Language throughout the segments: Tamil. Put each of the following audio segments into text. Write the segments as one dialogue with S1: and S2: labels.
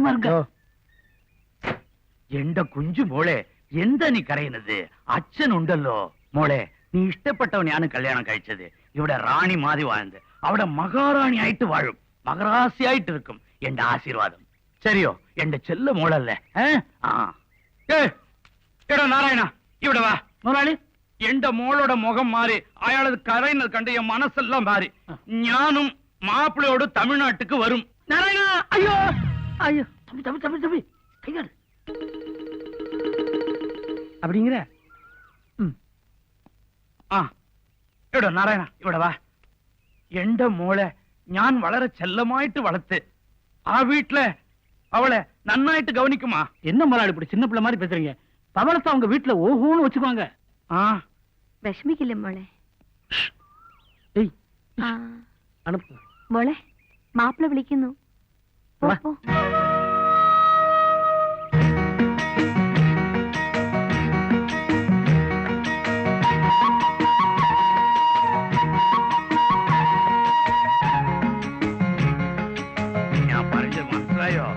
S1: ധൈര്യമാ എന്റെ കുഞ്ചു മോളെ എന്താ നീ കരയുന്നത്? അച്ഛനുണ്ടല്ലോ മോളെ. നീ ഇഷ്ടപ്പെട്ടവനെയാണ് കല്യാണം കഴിച്ചത്. ഇവിടെ റാണി മാതി വാഴുന്നത്. അവിടെ മഹാറാണി ആയിട്ട് വാഴും. മഹാരാസിയായിട്ട് ഇരിക്കും. എന്റെ ആശീർവാദം ശരിയോ? എന്റെ ചെല്ല മോളല്ലേ? എടാ നാരായണ ഇവിടെ വാ. മുതലാളി എന്റെ മോളുടെ മുഖം മാറി അയാളത് കരയുന്നത് കണ്ട് എൻ മനസ്സെല്ലാം മാറി. ഞാനും മാപ്പിളയോട് തമിഴ്നാട്ടുക്ക് വരും. നാരായണ അയ്യോ അയ്യോ தம்பி தம்பி தம்பி தம்பி கைகாடு அப்படிங்கிற. എടോ നാരായണ ഇവിടെ വാ. എന്റെ മോളെ ഞാൻ വളരെ ചെല്ലമായിട്ട് വളർത്ത്. ആ വീട്ടിലെ அவளை நன்னாயிட்டு கவனிக்குமா? என்ன மலாடி இப்படி சின்ன பிள்ளை மாதிரி பேசுறீங்க? பவளத்தை அவங்க வீட்டுல ஓஹோன்னு வச்சுக்குவாங்க.
S2: വിഷമിക്കില്ല മോളെ.
S1: അണുപ്പ്
S2: മോളെ മാപ്പിള വിളിക്കുന്നു.
S1: ഞാൻ പറഞ്ഞത് മനസ്സിലായോ?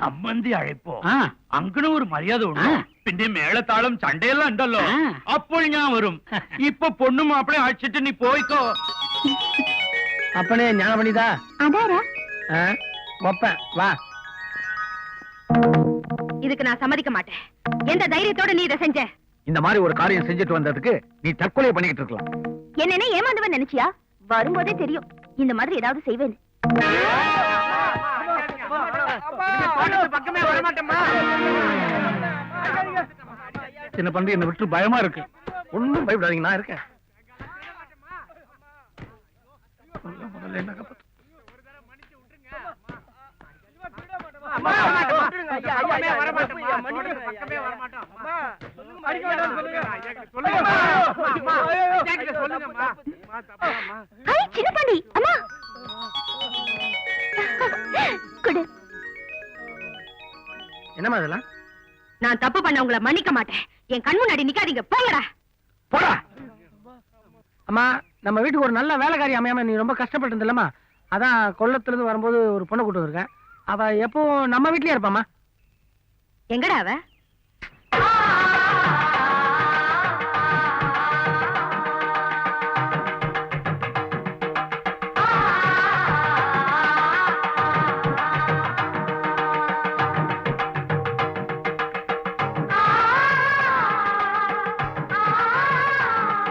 S1: സമ്മന്തി അழைപ്പോ അങ്ങനെ ഒരു മര്യാദ ഉണ്ടോ? പിന്നെ മേളത്താളം ചണ്ടയെല്ലാം ഉണ്ടല്ലോ. അപ്പോൾ ഞാൻ വരും. ഇപ്പൊ പൊണ്ണും മാപ്പിളെ അഴിച്ചിട്ട് നീ പോയിക്കോ.
S3: அப்பனே ஞான பண்ணிதா
S2: அதாரா
S3: வா.
S2: இதுக்கு நான் சம்மதிக்க மாட்டேன். எந்த தைரியத்தோட நீ இதை செஞ்ச?
S3: இந்த மாதிரி ஒரு காரியம் செஞ்சுட்டு வந்ததுக்கு நீ தற்கொலை பண்ணிக்கிட்டு இருக்கலாம்.
S2: என்னன்னு ஏமாந்தவன் நினைச்சியா? வரும்போதே தெரியும் இந்த மாதிரி ஏதாவது செய்வேன்.
S3: பக்கமே வரமாட்டேம்மா. என்ன பண்றது? என்ன விட்டு பயமா இருக்கு. ஒன்னும் பயப்படாதீங்க, நான் இருக்கேன்.
S2: சின்னப்பாண்டி அம்மா குடு.
S3: என்னமா இதெல்லாம்?
S2: நான் தப்பு பண்ண உங்களை மன்னிக்க மாட்டேன். என் கண் முன்னாடி நிக்காதீங்க. போங்கடா
S3: போடா. அம்மா நம்ம வீட்டுக்கு ஒரு நல்ல வேலைக்காரி அமையாம நீ ரொம்ப கஷ்டப்பட்டு இருந்தல்லம்மா. அதான் கொல்லத்துல இருந்து வரும்போது ஒரு பொண்ணை கூட்டு வந்திருக்கேன். அவ எப்போ நம்ம வீட்லயே இருப்பாமா.
S2: எங்கடா அவ?